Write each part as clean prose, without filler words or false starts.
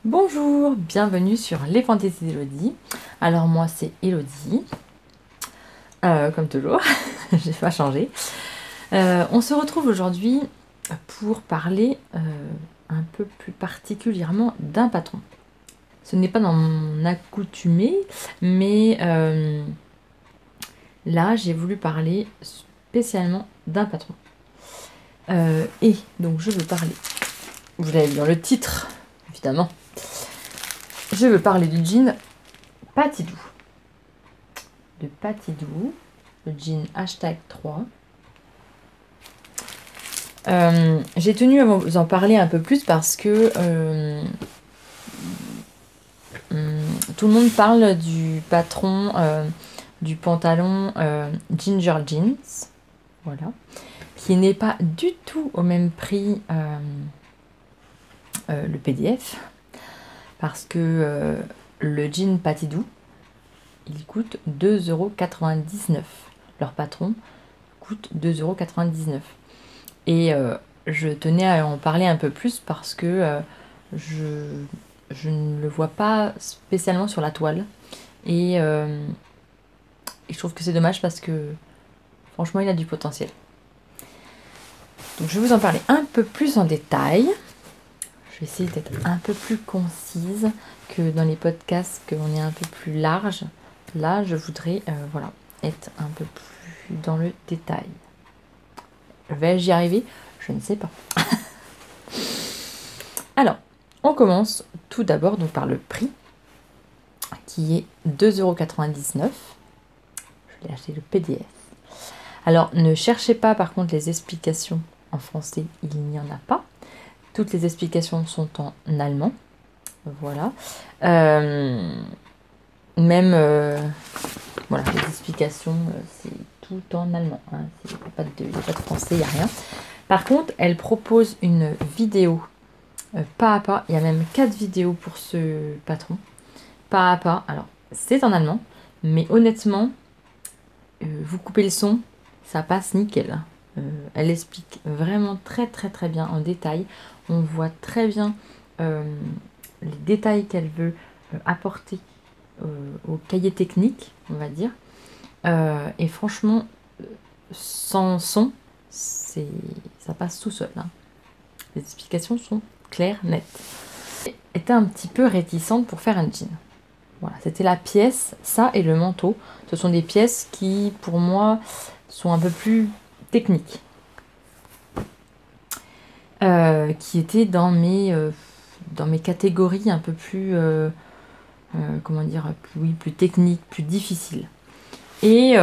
Bonjour, bienvenue sur Les Fantaisies d'Elodie. Alors moi c'est Elodie, comme toujours, j'ai pas changé. On se retrouve aujourd'hui pour parler un peu plus particulièrement d'un patron. Ce n'est pas dans mon accoutumé, mais là j'ai voulu parler spécialement d'un patron. Et donc je veux parler, vous l'avez vu dans le titre évidemment, je veux parler du jean Patidou. De Patidou, le jean #3. J'ai tenu à vous en parler un peu plus parce que tout le monde parle du patron du pantalon Ginger Jeans, voilà, qui n'est pas du tout au même prix le PDF, parce que le jean Patidou, il coûte 2,99 €. Leur patron coûte 2,99 €. Et je tenais à en parler un peu plus parce que je ne le vois pas spécialement sur la toile. Et je trouve que c'est dommage parce que franchement il a du potentiel. Donc je vais vous en parler un peu plus en détail. Je vais essayer d'être un peu plus concise que dans les podcasts, qu'on est un peu plus large. Là je voudrais voilà, être un peu plus dans le détail. Vais-je y arriver? Je ne sais pas. Alors, on commence tout d'abord donc par le prix, qui est 2,99 €. Je l'ai acheté le PDF. Alors, ne cherchez pas par contre les explications en français, il n'y en a pas. Toutes les explications sont en allemand. Voilà. Voilà, les explications, c'est tout en allemand. Hein. Il n'y a pas de français, il n'y a rien. Par contre, elle propose une vidéo pas à pas. Il y a même 4 vidéos pour ce patron. Pas à pas. Alors, c'est en allemand, mais honnêtement, vous coupez le son, ça passe nickel. Elle explique vraiment très très très bien en détail. On voit très bien les détails qu'elle veut apporter au cahier technique, on va dire. Et franchement, sans son, ça passe tout seul. Hein. Les explications sont claires, nettes. Était un petit peu réticente pour faire un jean. Voilà, c'était la pièce, ça et le manteau. Ce sont des pièces qui, pour moi, sont un peu plus techniques. Qui étaient dans mes catégories un peu plus, comment dire, plus techniques, plus difficiles. Et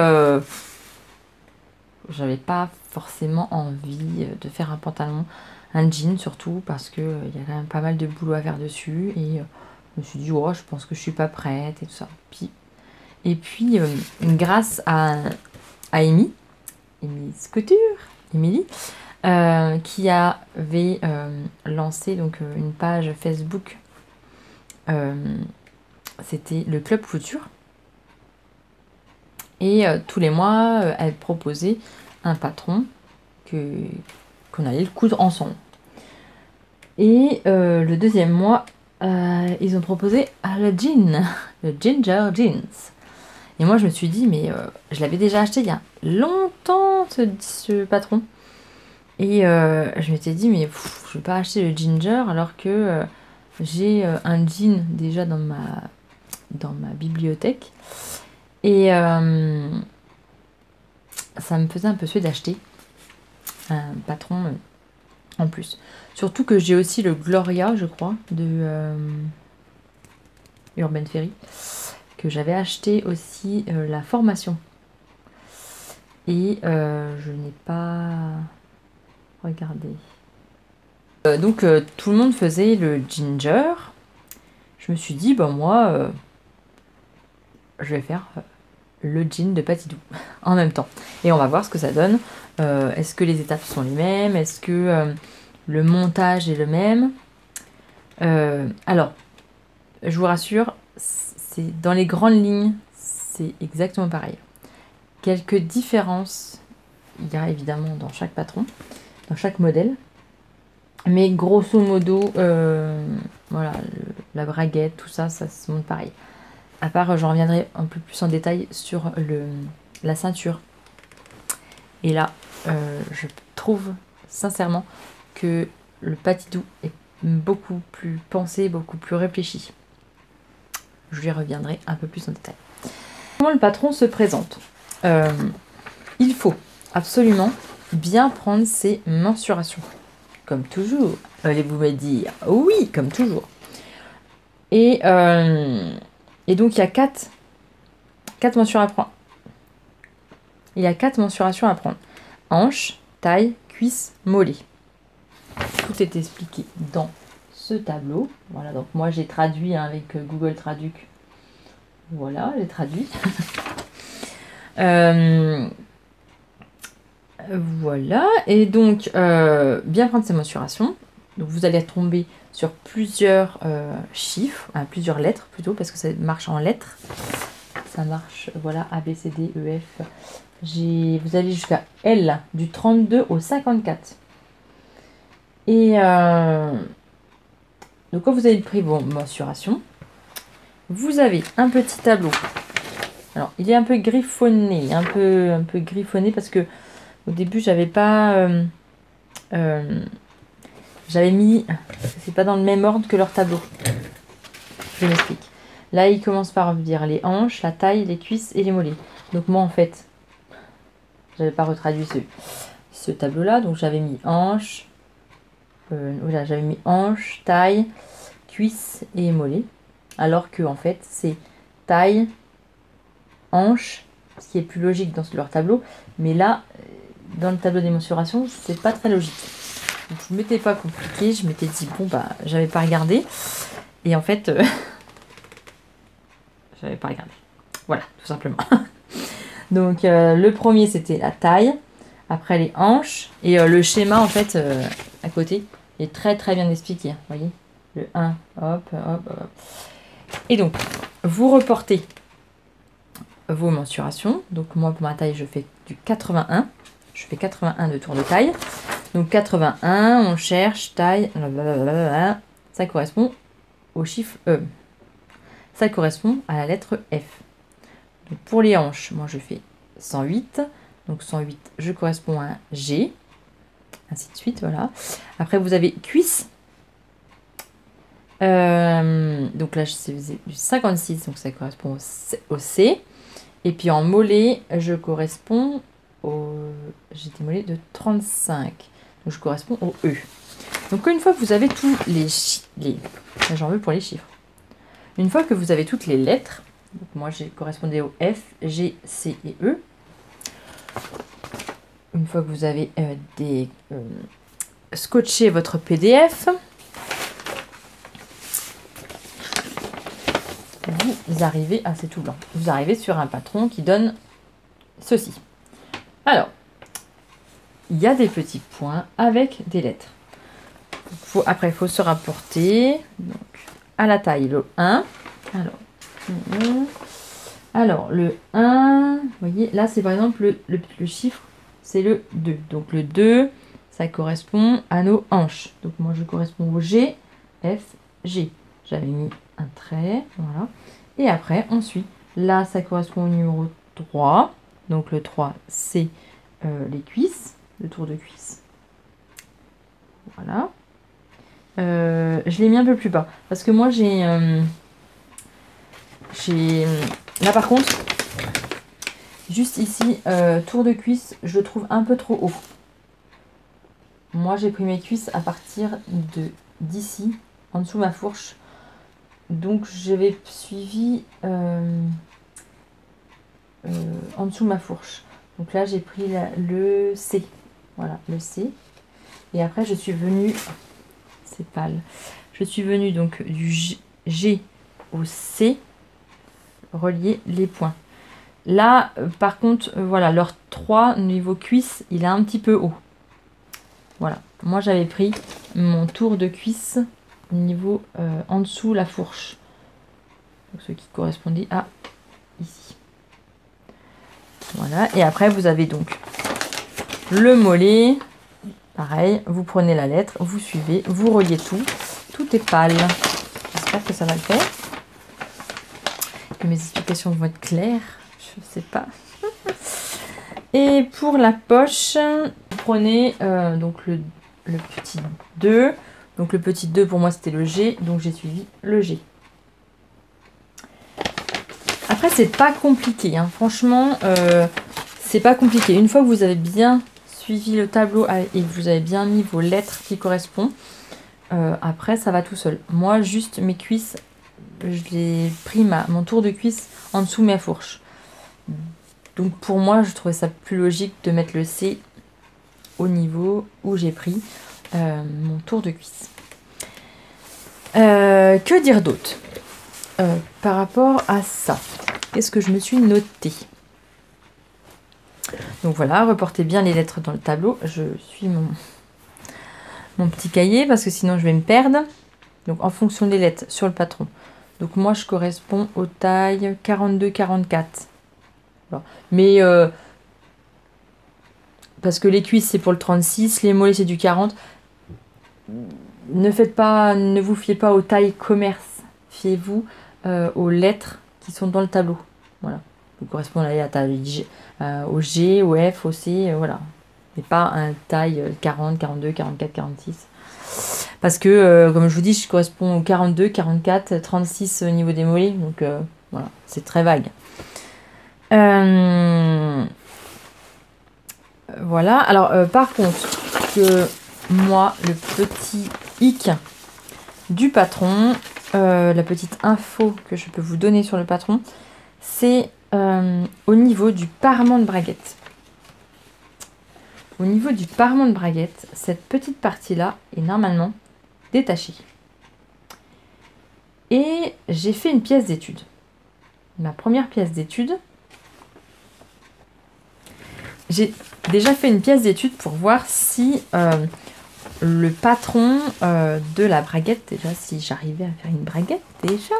j'avais pas forcément envie de faire un pantalon, un jean surtout, parce qu'il y a quand même pas mal de boulot à faire dessus. Et je me suis dit, oh, je pense que je suis pas prête et tout ça. Et puis grâce à Émilie Couture, qui avait lancé donc une page Facebook, c'était le Club Couture. Et tous les mois, elle proposait un patron qu'on allait le coudre ensemble. Et le deuxième mois, ils ont proposé le jean, le Ginger Jeans. Et moi, je me suis dit, mais je l'avais déjà acheté il y a longtemps, ce patron. Et je m'étais dit, mais je ne vais pas acheter le Ginger alors que j'ai un jean déjà dans ma bibliothèque. Et ça me faisait un peu suer d'acheter un patron en plus. Surtout que j'ai aussi le Gloria, je crois, de Urban Ferry, que j'avais acheté aussi la formation. Et je n'ai pas regardé. Donc tout le monde faisait le Ginger. Je me suis dit, ben moi, je vais faire le jean de Patidou en même temps. Et on va voir ce que ça donne. Est-ce que les étapes sont les mêmes? Est-ce que le montage est le même? Alors, je vous rassure, c'est dans les grandes lignes, c'est exactement pareil. Quelques différences, il y a évidemment dans chaque patron, dans chaque modèle. Mais grosso modo, voilà, la braguette, tout ça, ça se monte pareil. À part, j'en reviendrai un peu plus en détail sur la ceinture. Et là, je trouve sincèrement que le Patidou est beaucoup plus pensé, beaucoup plus réfléchi. Je lui reviendrai un peu plus en détail. Comment le patron se présente? Il faut absolument bien prendre ses mensurations. Comme toujours. Allez-vous me dire? Oui, comme toujours. Et donc, il y a 4 mensurations à prendre. Il y a 4 mensurations à prendre. Hanche, taille, cuisse, mollet. Tout est expliqué dans ce tableau. Voilà, donc moi j'ai traduit avec Google Traduc. Voilà, j'ai traduit. Voilà, et donc bien prendre ses mensurations. Donc vous allez tomber sur plusieurs chiffres, plusieurs lettres plutôt, parce que ça marche en lettres. Ça marche, voilà, A, B, C, D, E, F. Vous allez jusqu'à L, du 32 au 54. Et donc quand vous avez pris vos mensurations, vous avez un petit tableau. Alors il est un peu griffonné, un peu griffonné parce que au début j'avais pas, j'avais mis, c'est pas dans le même ordre que leur tableau. Je m'explique. Là il commence par dire les hanches, la taille, les cuisses et les mollets. Donc moi en fait, j'avais pas retraduit ce tableau là, donc j'avais mis hanches. Voilà, j'avais mis hanche, taille, cuisse et mollet. Alors que en fait c'est taille, hanche, ce qui est plus logique dans leur tableau. Mais là, dans le tableau des mensurations, c'est pas très logique. Donc je m'étais pas compliqué, je m'étais dit bon bah j'avais pas regardé. Et en fait, j'avais pas regardé. Voilà, tout simplement. Donc le premier c'était la taille, après les hanches. Et le schéma en fait à côté est très bien expliqué. Vous voyez, le 1, hop, hop, hop. Et donc, vous reportez vos mensurations. Donc moi pour ma taille, je fais du 81. Je fais 81 de tour de taille. Donc 81, on cherche, taille, blablabla. Ça correspond au chiffre E. Ça correspond à la lettre F. Donc pour les hanches, moi je fais 108. Donc 108, je correspond à un G. Ainsi de suite, voilà. Après, vous avez cuisse. Donc là, je faisais du 56, donc ça correspond au C. Et puis en mollet, je corresponds au... J'ai des mollets de 35. Donc je corresponds au E. Donc une fois que vous avez tous les... Là, j'en veux pour les chiffres. Une fois que vous avez toutes les lettres, donc moi j'ai correspondé au F, G, C et E. Une fois que vous avez scotché votre PDF, vous arrivez, c'est tout blanc, vous arrivez sur un patron qui donne ceci. Alors, il y a des petits points avec des lettres. Après, il faut se rapporter donc, à la taille, le 1. Alors, le 1, vous voyez, là c'est par exemple le chiffre, c'est le 2. Donc le 2, ça correspond à nos hanches. Donc moi je corresponds au G, F, G. J'avais mis un trait, voilà. Et après, ensuite, là ça correspond au numéro 3. Donc le 3, c'est les cuisses, le tour de cuisse. Voilà. Je l'ai mis un peu plus bas. Parce que moi j'ai... Là par contre, juste ici, tour de cuisse, je le trouve un peu trop haut. Moi j'ai pris mes cuisses à partir d'ici, en dessous de ma fourche. Donc j'avais suivi en dessous de ma fourche. Donc là j'ai pris le C. Voilà, le C. Et après je suis venue, c'est pâle, je suis venue donc du G au C, relier les points. Là, par contre, voilà, leur 3 niveau cuisse, il est un petit peu haut. Voilà. Moi, j'avais pris mon tour de cuisse niveau en dessous la fourche. Donc, ce qui correspondait à ici. Voilà. Et après, vous avez donc le mollet. Pareil, vous prenez la lettre, vous suivez, vous reliez tout. Tout est pâle. j'espère que ça va le faire. Que mes explications vont être claires. Je ne sais pas. Et pour la poche, vous prenez donc le petit 2. Donc le petit 2 pour moi c'était le G, donc j'ai suivi le G. Après c'est pas compliqué, hein. Franchement c'est pas compliqué. Une fois que vous avez bien suivi le tableau et que vous avez bien mis vos lettres qui correspondent, après ça va tout seul. Moi juste mes cuisses, j'ai pris mon tour de cuisse en dessous de ma fourche. Donc pour moi je trouvais ça plus logique de mettre le C au niveau où j'ai pris mon tour de cuisse. Que dire d'autre par rapport à ça? Qu'est-ce que je me suis noté? Donc voilà, reportez bien les lettres dans le tableau. Je suis mon petit cahier parce que sinon je vais me perdre. Donc en fonction des lettres sur le patron. Donc moi je corresponds aux tailles 42-44. Voilà. Mais parce que les cuisses c'est pour le 36, les mollets c'est du 40. Ne vous fiez pas aux tailles commerce. Fiez-vous aux lettres qui sont dans le tableau. Voilà. Vous correspondez à taille G, au G, au F, au C, voilà. Et pas un taille 40, 42, 44, 46. Parce que, comme je vous dis, je corresponds au 42, 44, 36 au niveau des mollets. Donc, voilà, c'est très vague. Voilà. Alors, par contre, que moi, le petit hic du patron, la petite info que je peux vous donner sur le patron, c'est au niveau du parement de braguette. Au niveau du parement de braguette, cette petite partie-là est normalement détachée. Et j'ai fait une pièce d'étude. Ma première pièce d'étude. J'ai déjà fait une pièce d'étude pour voir si le patron de la braguette, déjà si j'arrivais à faire une braguette, déjà.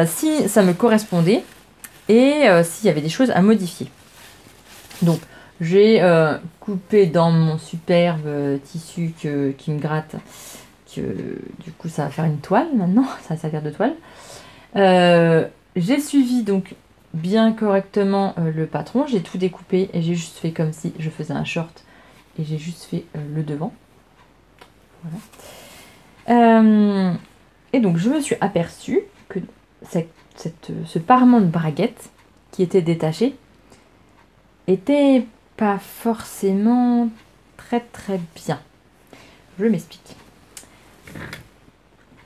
Si ça me correspondait et s'il y avait des choses à modifier. Donc j'ai coupé dans mon superbe tissu qui me gratte, que du coup ça va faire une toile maintenant, ça va servir de toile. J'ai suivi donc bien correctement le patron, j'ai tout découpé et j'ai juste fait comme si je faisais un short et j'ai juste fait le devant. Voilà. Et donc je me suis aperçue que ce parement de braguette qui était détaché était pas forcément très bien. Je m'explique.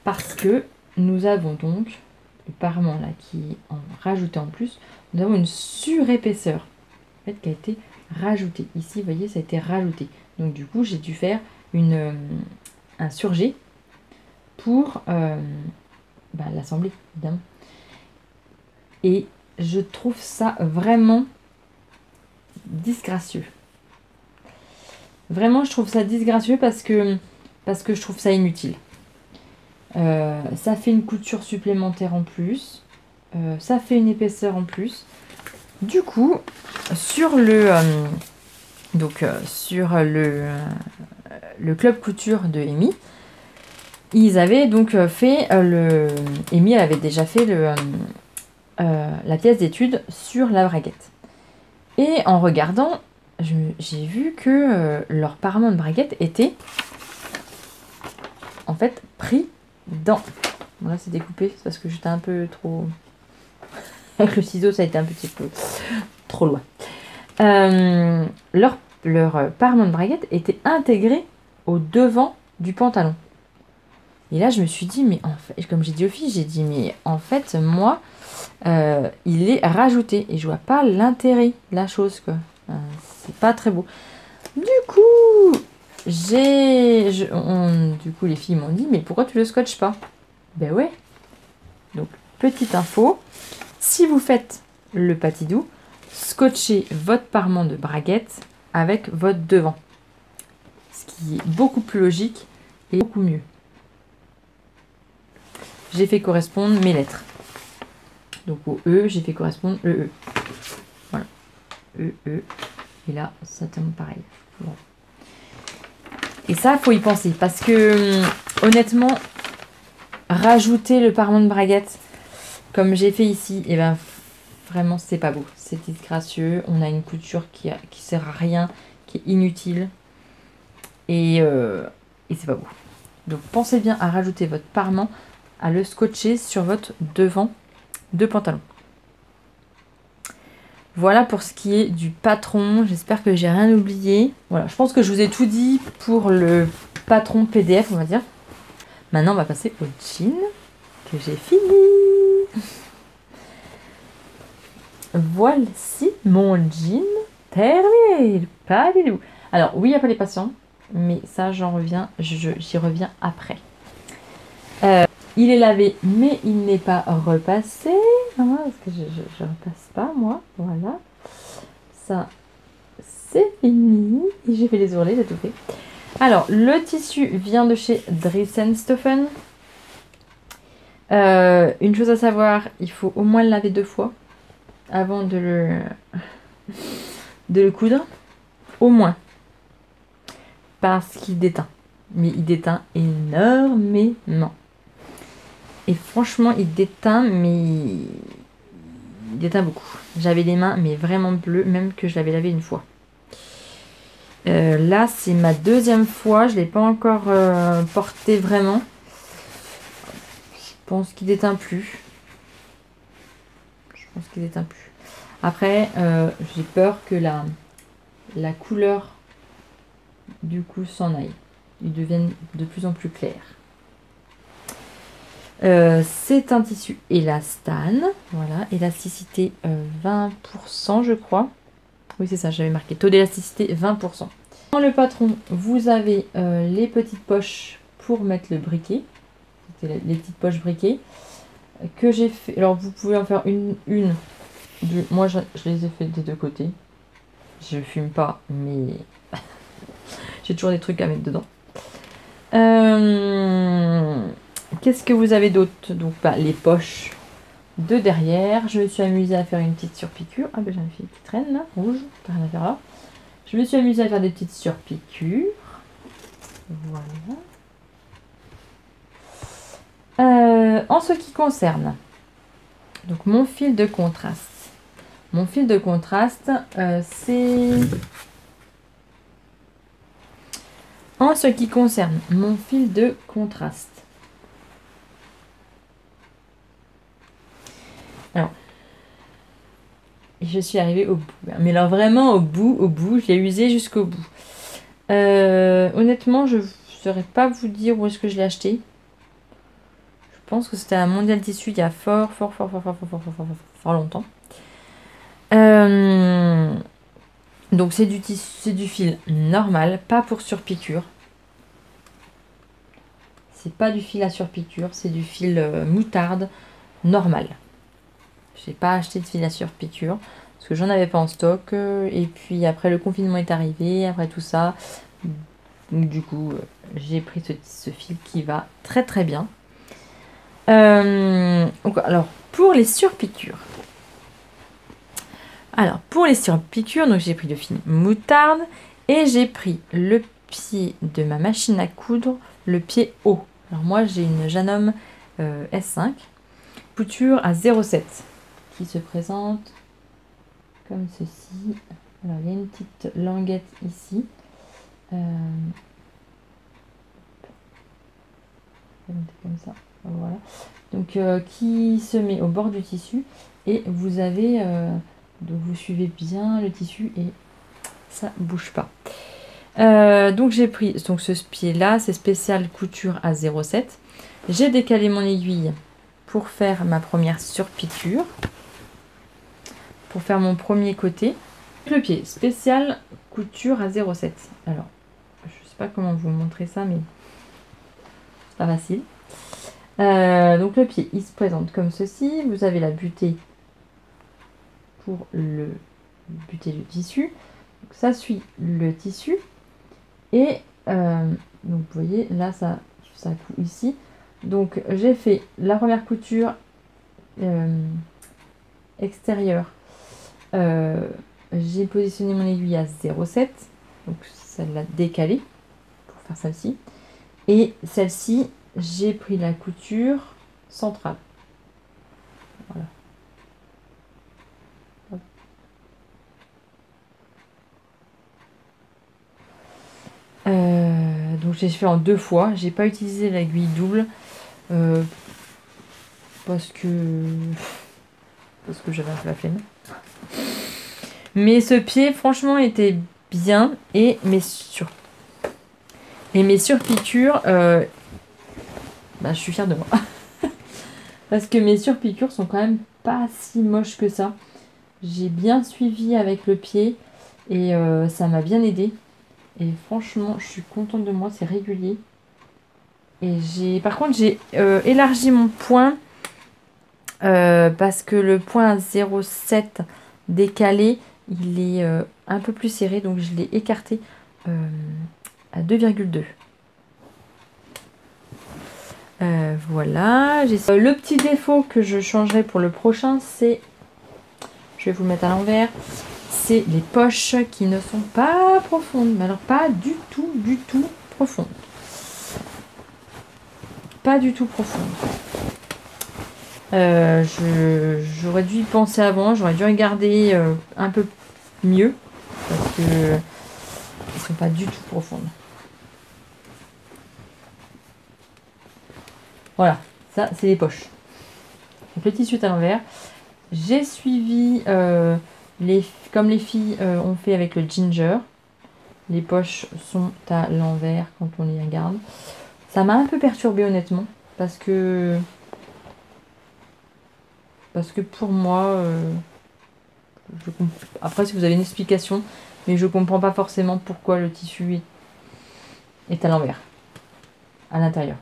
Parce que nous avons donc le parement là qui en rajouté en plus, nous avons une surépaisseur en fait, qui a été rajoutée. Ici, vous voyez, ça a été rajouté. Donc du coup, j'ai dû faire un surjet pour l'assembler, évidemment. Et je trouve ça vraiment disgracieux. Vraiment, je trouve ça disgracieux parce que je trouve ça inutile. Ça fait une couture supplémentaire en plus. Ça fait une épaisseur en plus. Du coup, sur le club couture de Amy, ils avaient donc fait Amy elle avait déjà fait la pièce d'étude sur la braguette. Et en regardant, j'ai vu que leur parement de braguette était en fait pris dans... Bon, là c'est découpé, c'est parce que j'étais un peu trop... Avec le ciseau, ça a été un petit peu trop loin. Leur parement de braguette était intégré au devant du pantalon. Et là, je me suis dit, mais en fait, comme j'ai dit aux filles, j'ai dit, mais en fait, moi, il est rajouté. Et je vois pas l'intérêt de la chose, quoi. C'est pas très beau. Du coup, les filles m'ont dit, mais pourquoi tu le scotches pas? Ben ouais. Donc, petite info. Si vous faites le patidou, scotchez votre parement de braguette avec votre devant. Ce qui est beaucoup plus logique et beaucoup mieux. J'ai fait correspondre mes lettres. Donc au E, j'ai fait correspondre le E. Voilà. E. Et là, ça tombe pareil. Bon. Et ça, faut y penser. Parce que honnêtement, rajouter le parement de braguette comme j'ai fait ici, et ben vraiment c'est pas beau, c'est disgracieux. On a une couture qui sert à rien, qui est inutile, et c'est pas beau. Donc pensez bien à rajouter votre parement, à le scotcher sur votre devant de pantalon. Voilà pour ce qui est du patron. J'espère que j'ai rien oublié. Voilà, je pense que je vous ai tout dit pour le patron PDF, on va dire. Maintenant, on va passer au jean que j'ai fini. Voici mon jean terminé. Pas du tout. Alors, oui, il n'y a pas les patients, mais ça, j'y reviens après. Il est lavé, mais il n'est pas repassé. Ah, parce que je repasse pas, moi. Voilà. Ça, c'est fini. Et j'ai fait les ourlets, j'ai tout fait. Alors, le tissu vient de chez Dressenstoffen. Une chose à savoir, il faut au moins le laver 2 fois avant de le coudre. Au moins. Parce qu'il déteint. Mais il déteint énormément. Et franchement, il déteint, mais il déteint beaucoup. J'avais les mains, mais vraiment bleues, même que je l'avais lavé une fois. Là, c'est ma 2e fois. Je ne l'ai pas encore porté vraiment. Je pense qu'il déteint plus. Après, j'ai peur que la couleur du coup s'en aille. Il devienne de plus en plus clair. C'est un tissu élastane, voilà, élasticité 20% je crois. Oui c'est ça, j'avais marqué taux d'élasticité 20%. Dans le patron, vous avez les petites poches pour mettre le briquet. C'était les petites poches briquet que j'ai fait. Alors vous pouvez en faire une. Moi je les ai fait des 2 côtés. Je fume pas, mais j'ai toujours des trucs à mettre dedans. Qu'est-ce que vous avez d'autre? Donc les poches de derrière. Je me suis amusée à faire une petite surpiqûre. Ah ben j'en ai fait une petite traîne là, rouge, t'as rien à faire là. Je me suis amusée à faire des petites surpiqûres. Voilà. En ce qui concerne donc mon fil de contraste. Mon fil de contraste, c'est... En ce qui concerne mon fil de contraste. Alors, je suis arrivée au bout. Mais alors vraiment au bout, je l'ai usé jusqu'au bout. Honnêtement, je ne saurais pas vous dire où est-ce que je l'ai acheté. Je pense que c'était à Mondial Tissu il y a fort longtemps. Donc c'est du fil normal, pas pour surpiqûre. C'est pas du fil à surpiqûre, c'est du fil moutarde normal. J'ai pas acheté de fil à surpiqûre parce que j'en avais pas en stock. Et puis après le confinement est arrivé, après tout ça. Donc du coup, j'ai pris ce fil qui va très bien. Alors pour les surpiqûres. Donc j'ai pris le fil moutarde et j'ai pris le pied de ma machine à coudre, le pied haut. Alors moi j'ai une Janome S5, couture à 0,7 qui se présente comme ceci. Alors il y a une petite languette ici. Comme ça, voilà. Donc qui se met au bord du tissu et vous avez donc vous suivez bien le tissu et ça bouge pas. Donc j'ai pris ce pied là, c'est spécial couture à 0,7. J'ai décalé mon aiguille pour faire ma première surpiqûre, pour faire mon premier côté. Le pied spécial couture à 0,7. Alors je sais pas comment vous montrer ça, mais c'est pas facile. Donc le pied il se présente comme ceci. Vous avez la butée pour buter le tissu. Donc, ça suit le tissu et donc vous voyez là ça coud ici. Donc j'ai fait la première couture extérieure. J'ai positionné mon aiguille à 0,7, donc ça l'a décalé pour faire celle-ci. Et celle-ci j'ai pris la couture centrale. Voilà. Donc j'ai fait en 2 fois. J'ai pas utilisé l'aiguille double parce que j'avais un peu la flemme. Mais ce pied, franchement, était bien et mes surpiqûres, je suis fière de moi. Parce que mes surpiqûres sont quand même pas si moches que ça. J'ai bien suivi avec le pied et ça m'a bien aidé. Et franchement, je suis contente de moi, c'est régulier. Et par contre, j'ai élargi mon point parce que le point 0,7 décalé, il est un peu plus serré, donc je l'ai écarté à 2,2. Voilà. Le petit défaut que je changerai pour le prochain, c'est, je vais vous le mettre à l'envers, c'est les poches qui ne sont pas profondes. Mais alors pas du tout profondes. Pas du tout profondes. J'aurais dû y penser avant, j'aurais dû regarder un peu mieux parce que ils sont pas du tout profondes. Voilà, ça c'est les poches. Donc le tissu est à l'envers. J'ai suivi comme les filles ont fait avec le ginger. Les poches sont à l'envers quand on les regarde. Ça m'a un peu perturbée honnêtement parce que pour moi, après si vous avez une explication, mais je comprends pas forcément pourquoi le tissu est à l'envers, à l'intérieur.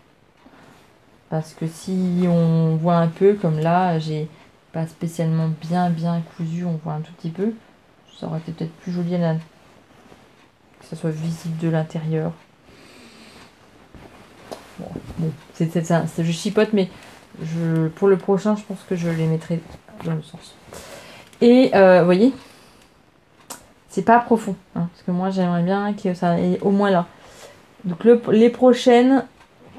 Parce que si on voit un peu, comme là, j'ai pas spécialement bien cousu, on voit un tout petit peu, ça aurait été peut-être plus joli que ça soit visible de l'intérieur. Bon, je chipote, mais pour le prochain, je pense que je les mettrai dans le sens. Et vous voyez, c'est pas profond, hein, parce que moi j'aimerais bien que ça ait au moins là. Donc les prochaines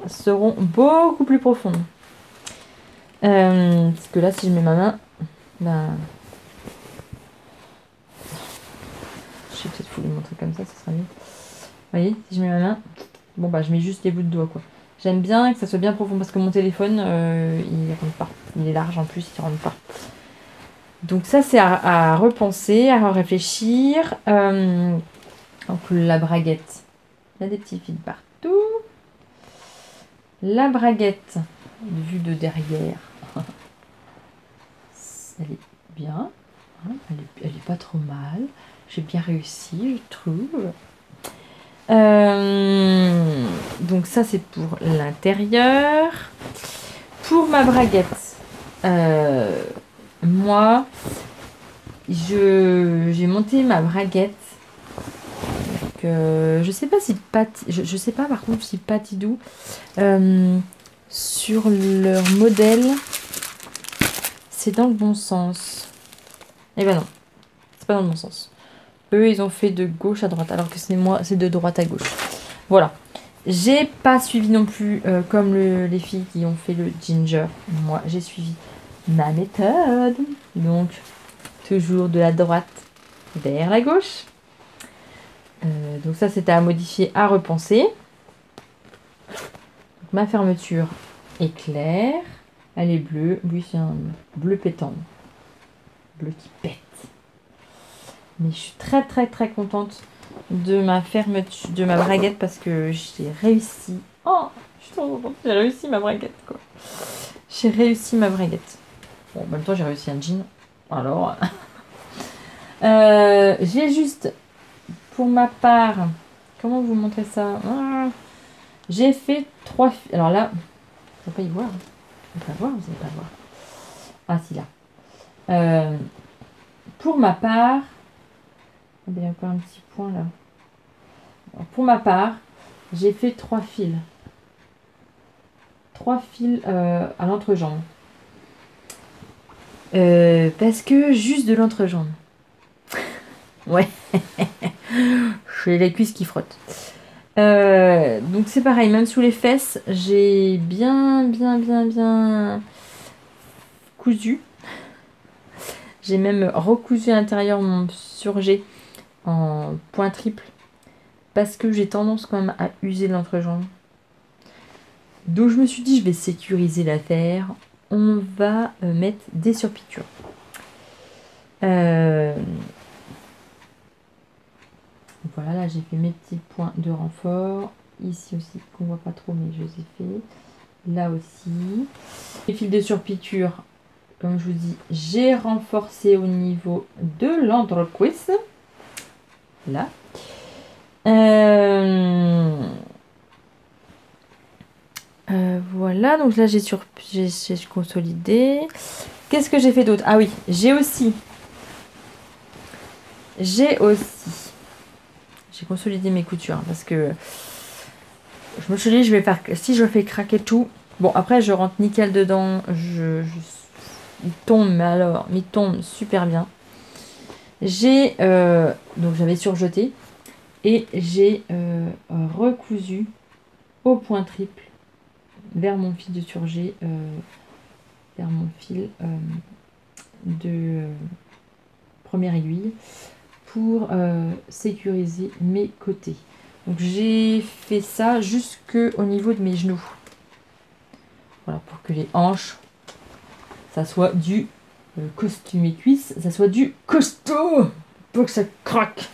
seront beaucoup plus profondes. Parce que là, si je mets ma main, je vais peut-être vous le montrer comme ça sera mieux. Vous voyez, si je mets ma main, bon je mets juste les bouts de doigts quoi. J'aime bien que ça soit bien profond parce que mon téléphone, il rentre pas. Il est large en plus, il rentre pas. Donc ça, c'est à repenser, à réfléchir. Donc la braguette, il y a des petits fils partout. La braguette, vue de derrière, elle est bien. Hein, elle est pas trop mal. J'ai bien réussi, je trouve. Donc ça, c'est pour l'intérieur. Pour ma braguette, moi, j'ai monté ma braguette. Donc, je sais pas si je sais pas par contre si Patidou sur leur modèle c'est dans le bon sens. Eh ben non, c'est pas dans le bon sens. Eux, ils ont fait de gauche à droite, alors que c'est moi, c'est de droite à gauche. Voilà. J'ai pas suivi non plus comme les filles qui ont fait le ginger. Moi, j'ai suivi ma méthode. Donc, toujours de la droite vers la gauche. Donc ça, c'était à modifier, à repenser. Donc, ma fermeture est claire. Elle est bleue. Lui, c'est un bleu pétant. Bleu qui pète. Mais je suis très contente de ma fermeture, de ma braguette parce que j'ai réussi. Oh, je suis trop contente. J'ai réussi ma braguette, quoi. J'ai réussi ma braguette. Bon, en même temps, j'ai réussi un jean. Alors, j'ai juste, pour ma part, comment vous montrer ça? J'ai fait 3 fils. Alors là, vous ne pouvez pas y voir. Vous n'allez pas voir, vous n'allez pas voir. Ah, si, là. Pour ma part, il y a encore un petit point là. Alors, pour ma part, j'ai fait 3 fils. 3 fils à l'entrejambe. Parce que juste de l'entrejambe. Ouais. J'ai les cuisses qui frottent. Donc c'est pareil, même sous les fesses, j'ai bien cousu. J'ai même recousu à l'intérieur mon surjet en point triple parce que j'ai tendance quand même à user de l'entrejambe. Donc je me suis dit, je vais sécuriser l'affaire. On va mettre des surpiqûres. Voilà, là j'ai fait mes petits points de renfort. Ici aussi, qu'on voit pas trop, mais je les ai fait. Là aussi. Les fils de surpiqûre, comme je vous dis, j'ai renforcé au niveau de l'entrecuisse. Là. Voilà, donc là j'ai consolidé. Qu'est-ce que j'ai fait d'autre? Ah oui, j'ai consolidé mes coutures hein, parce que je me suis dit, je vais faire, si je fais craquer tout, bon après je rentre nickel dedans, il tombe, mais alors, il tombe super bien. Donc j'avais surjeté et j'ai recousu au point triple vers mon fil de surjet, vers mon fil de première aiguille pour sécuriser mes côtés. Donc j'ai fait ça jusqu'au niveau de mes genoux. Voilà, pour que les hanches, ça soit du costume et cuisses, ça soit du costaud, pour que ça craque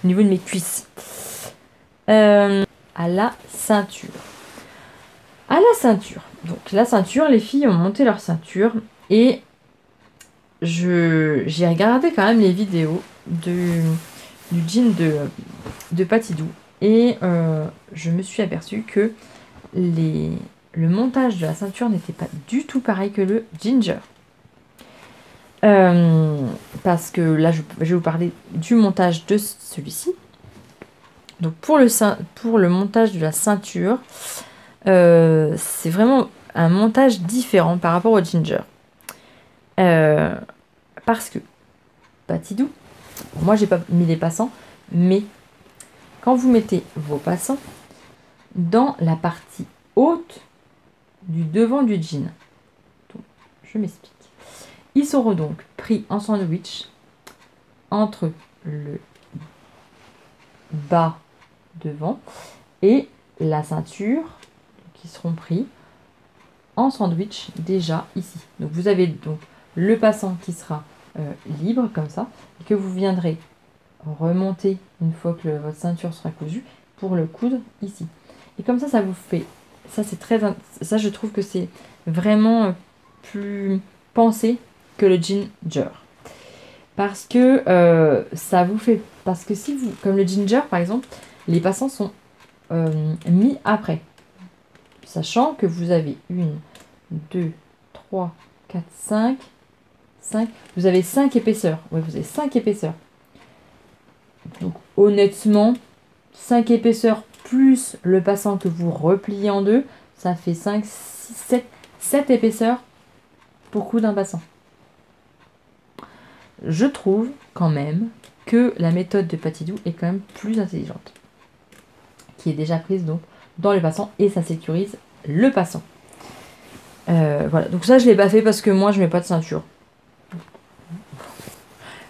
au niveau de mes cuisses. À la ceinture. À la ceinture. Donc la ceinture, les filles ont monté leur ceinture et j'ai regardé quand même les vidéos du jean de Patidou et je me suis aperçue que le montage de la ceinture n'était pas du tout pareil que le Ginger. Parce que là, je vais vous parler du montage de celui-ci. Donc pour le montage de la ceinture, c'est vraiment un montage différent par rapport au Ginger. Parce que Patidou, moi j'ai pas mis les passants, mais quand vous mettez vos passants dans la partie haute du devant du jean, donc, je m'explique. Ils seront donc pris en sandwich entre le bas devant et la ceinture qui seront pris en sandwich déjà ici. Donc vous avez donc le passant qui sera libre comme ça et que vous viendrez remonter une fois que votre ceinture sera cousue pour le coudre ici. Et comme ça vous fait, ça je trouve que c'est vraiment plus pensé que le Ginger. Parce que ça vous fait, parce que si vous, comme le Ginger par exemple, les passants sont mis après. Sachant que vous avez 1, 2, 3, 4, 5. Vous avez 5 épaisseurs. Oui, vous avez 5 épaisseurs. Donc honnêtement, 5 épaisseurs plus le passant que vous repliez en deux, ça fait 5, 6, 7 épaisseurs pour coudre un passant. Je trouve quand même que la méthode de Patidou est quand même plus intelligente. Qui est déjà prise donc dans le passant et ça sécurise le passant. Voilà, donc ça je l'ai pas fait parce que moi je mets pas de ceinture.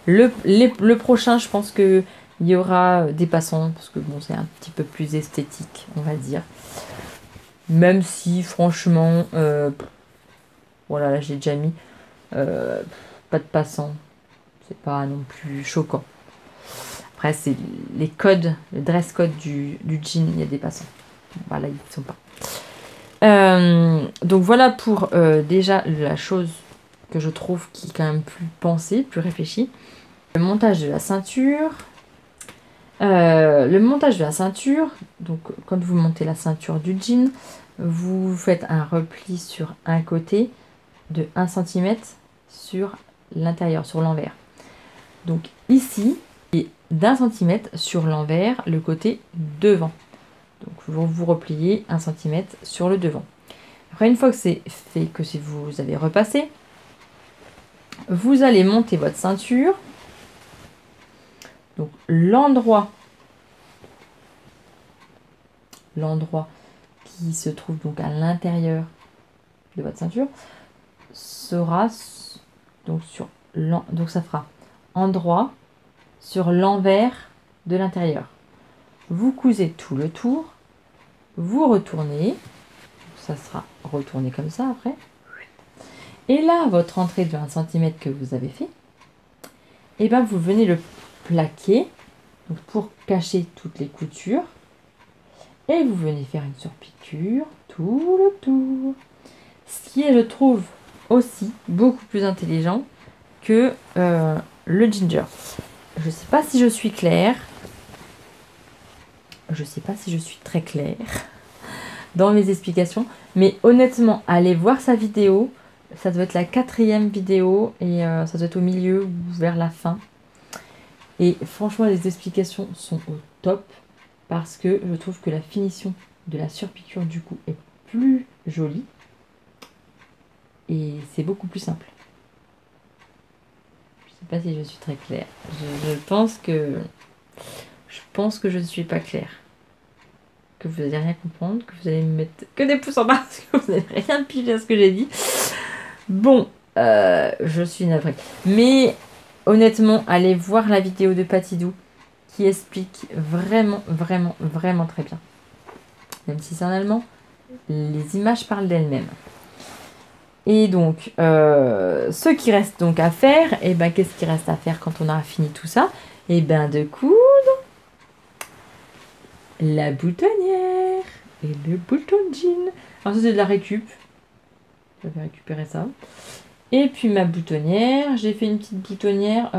Le prochain, je pense que il y aura des passants parce que bon, c'est un petit peu plus esthétique, on va dire. Même si franchement, voilà, là j'ai déjà mis pas de passants, c'est pas non plus choquant. Après, c'est les codes, le dress code du jean, il y a des passants. Voilà, ils ne sont pas. Donc voilà pour déjà la chose que je trouve qui est quand même plus pensée, plus réfléchie. Le montage de la ceinture. Donc quand vous montez la ceinture du jean, vous faites un repli sur un côté de 1 cm sur l'intérieur, sur l'envers. Donc ici, et d'1 cm sur l'envers, le côté devant. Donc vous repliez 1 cm sur le devant. Après, une fois que c'est fait, que vous avez repassé, vous allez monter votre ceinture. Donc l'endroit l'endroit qui se trouve donc à l'intérieur de votre ceinture sera donc donc ça fera endroit sur l'envers de l'intérieur. Vous cousez tout le tour, vous retournez, ça sera retourné comme ça après. Et là, votre entrée de 1 cm que vous avez fait, et ben vous venez le plaquer donc pour cacher toutes les coutures et vous venez faire une surpiqûre tout le tour. Ce qui est, je trouve, aussi beaucoup plus intelligent que le ginger. Je sais pas si je suis claire. Je sais pas si je suis très claire dans mes explications. Mais honnêtement, allez voir sa vidéo. Ça doit être la 4e vidéo et ça doit être au milieu ou vers la fin. Et franchement, les explications sont au top parce que je trouve que la finition de la surpiqûre du coup est plus jolie et c'est beaucoup plus simple. Je sais pas si je suis très claire. Je pense que je ne suis pas claire. Que vous n'allez rien comprendre, que vous allez me mettre que des pouces en bas parce que vous n'allez rien piger à ce que j'ai dit. Bon, je suis navrée. Mais honnêtement, allez voir la vidéo de Patidou qui explique vraiment, vraiment, vraiment très bien. Même si c'est en allemand, les images parlent d'elles-mêmes. Et donc, ce qui reste donc à faire, et ben qu'est-ce qui reste à faire quand on aura fini tout ça? Et ben de coudre la boutonnière et le bouton de jean. Alors ça c'est de la récup. J'avais récupéré ça. Et puis ma boutonnière, j'ai fait une petite boutonnière.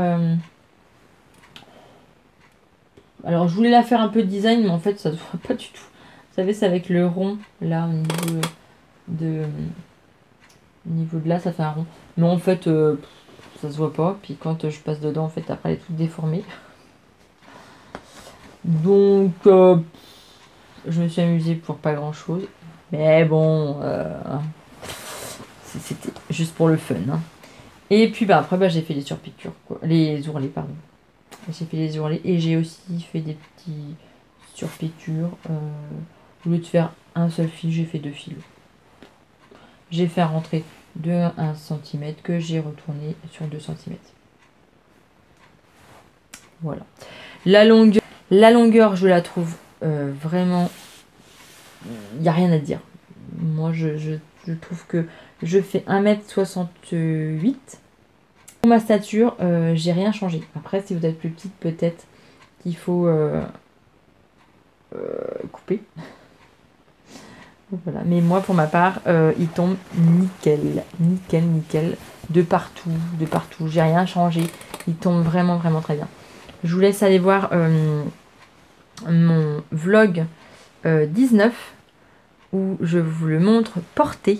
Alors je voulais la faire un peu design, mais en fait ça ne se voit pas du tout. Vous savez, c'est avec le rond là au niveau de... Au niveau de là, ça fait un rond. Mais en fait, ça se voit pas. Puis quand je passe dedans, en fait, après, elle est toute déformée. Donc, je me suis amusée pour pas grand chose. Mais bon, c'était juste pour le fun. Hein. Et puis, bah, après, bah, j'ai fait les surpiqûres, quoi. Les ourlets, pardon. J'ai fait les ourlets et j'ai aussi fait des petits surpiqûres. Au lieu de faire un seul fil, j'ai fait 2 fils. J'ai fait rentrer de 1 cm que j'ai retourné sur 2 cm. Voilà. La longueur, je la trouve vraiment... Il n'y a rien à dire. Moi, je trouve que je fais 1m68. Pour ma stature, j'ai rien changé. Après, si vous êtes plus petite, peut-être qu'il faut couper. Voilà. Mais moi, pour ma part, il tombe nickel. Nickel, nickel. De partout, de partout. J'ai rien changé. Il tombe vraiment, vraiment très bien. Je vous laisse aller voir mon vlog 19 où je vous le montre porté.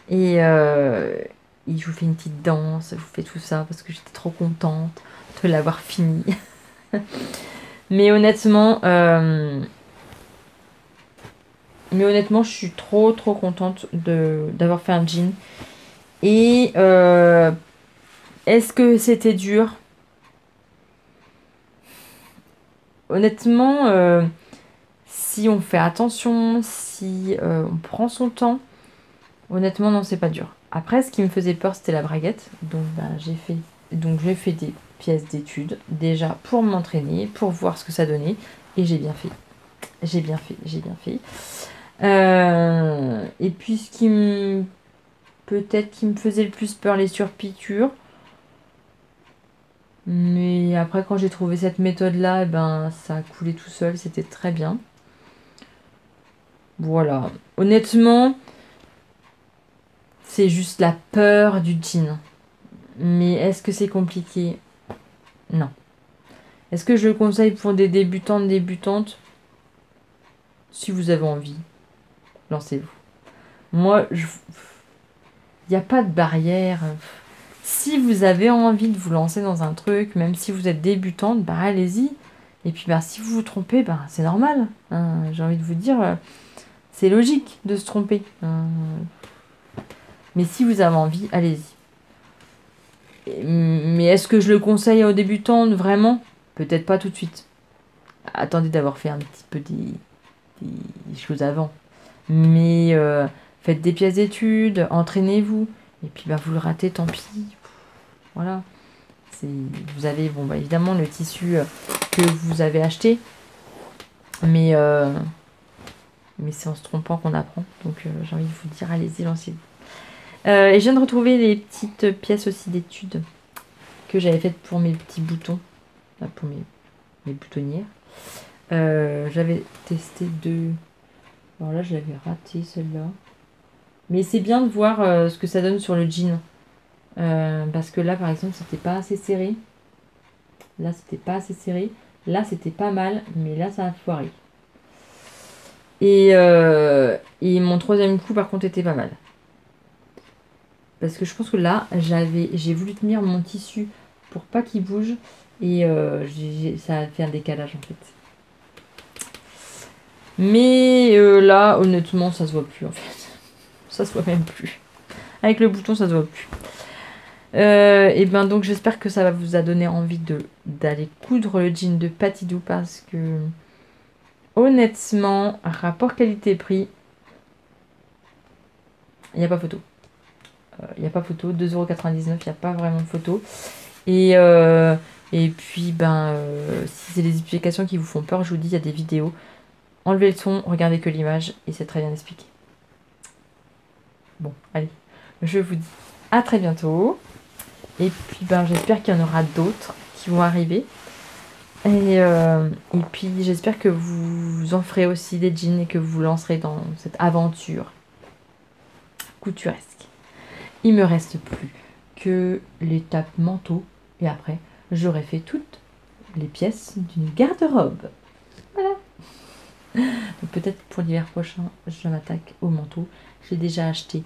Et je vous fais une petite danse, je vous fais tout ça parce que j'étais trop contente de l'avoir fini. Mais honnêtement, je suis trop contente d'avoir fait un jean. Et est-ce que c'était dur? Honnêtement, si on fait attention, si on prend son temps, honnêtement non, c'est pas dur. Après, ce qui me faisait peur, c'était la braguette. Donc j'ai fait des pièces d'études déjà pour m'entraîner, pour voir ce que ça donnait. Et j'ai bien fait. J'ai bien fait. Et puis ce qui me faisait le plus peur, les surpiqûres. Mais après, quand j'ai trouvé cette méthode-là, eh ben, ça a coulé tout seul. C'était très bien. Voilà. Honnêtement, c'est juste la peur du jean. Mais est-ce que c'est compliqué? Non. Est-ce que je le conseille pour des débutantes? Si vous avez envie, lancez-vous. Moi, il n'y a pas de barrière. Si vous avez envie de vous lancer dans un truc, même si vous êtes débutante, bah allez-y. Et puis bah, si vous vous trompez, bah, c'est normal. Hein. J'ai envie de vous dire, c'est logique de se tromper. Mais si vous avez envie, allez-y. Mais est-ce que je le conseille aux débutantes, vraiment? Peut-être pas tout de suite. Attendez d'avoir fait un petit peu des choses avant. Mais faites des pièces d'études, entraînez-vous. Et puis bah, vous le ratez, tant pis. Voilà. Vous avez, bon, bah, évidemment, le tissu que vous avez acheté. Mais c'est en se trompant qu'on apprend. Donc j'ai envie de vous dire, allez-y, lancez-vous. Et je viens de retrouver les petites pièces aussi d'études que j'avais faites pour mes petits boutons. Pour mes boutonnières. J'avais testé 2. Alors là, je l'avais raté celle-là. Mais c'est bien de voir ce que ça donne sur le jean. Parce que là, par exemple, c'était pas assez serré. Là, c'était pas assez serré. Là, c'était pas mal. Mais là, ça a foiré. Et mon troisième coup, par contre, était pas mal. Parce que je pense que là, j'ai voulu tenir mon tissu pour pas qu'il bouge. Et ça a fait un décalage, en fait. Mais là, honnêtement, ça se voit plus, en fait. Ça se voit même plus. Avec le bouton, ça se voit plus. Et ben donc, j'espère que ça vous a donné envie d'aller coudre le jean de Patidou parce que, honnêtement, rapport qualité-prix, il n'y a pas photo. Il n'y a pas photo. 2,99 €, il n'y a pas vraiment de photo. Et puis, si c'est les explications qui vous font peur, je vous dis, il y a des vidéos. Enlevez le son, regardez que l'image et c'est très bien expliqué. Bon, allez, je vous dis à très bientôt. Et puis, j'espère qu'il y en aura d'autres qui vont arriver. Et puis, j'espère que vous en ferez aussi des jeans et que vous vous lancerez dans cette aventure couturesque. Il me reste plus que l'étape manteau. Et après, j'aurai fait toutes les pièces d'une garde-robe. Voilà. Donc peut-être pour l'hiver prochain, je m'attaque au manteau. J'ai déjà acheté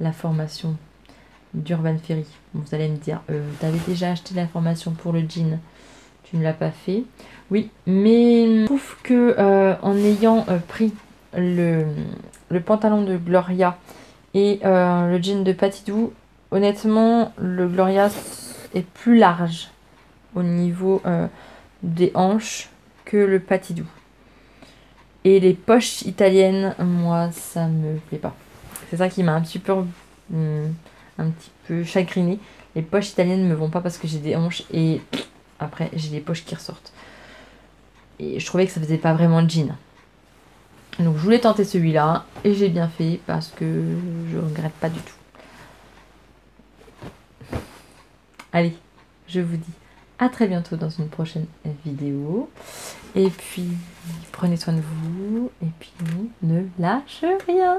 la formation d'Urban Ferry. Bon, vous allez me dire, tu avais déjà acheté la formation pour le jean, tu ne l'as pas fait. Oui, mais je trouve que en ayant pris le pantalon de Gloria et le jean de Patidou, honnêtement, le Gloria est plus large au niveau des hanches que le Patidou. Et les poches italiennes, moi, ça me plaît pas. C'est ça qui m'a un petit peu chagrinée. Les poches italiennes ne me vont pas parce que j'ai des hanches et après j'ai les poches qui ressortent. Et je trouvais que ça faisait pas vraiment jean. Donc je voulais tenter celui-là et j'ai bien fait parce que je regrette pas du tout. Allez, je vous dis à très bientôt dans une prochaine vidéo. Et puis, prenez soin de vous. Et puis, ne lâchez rien.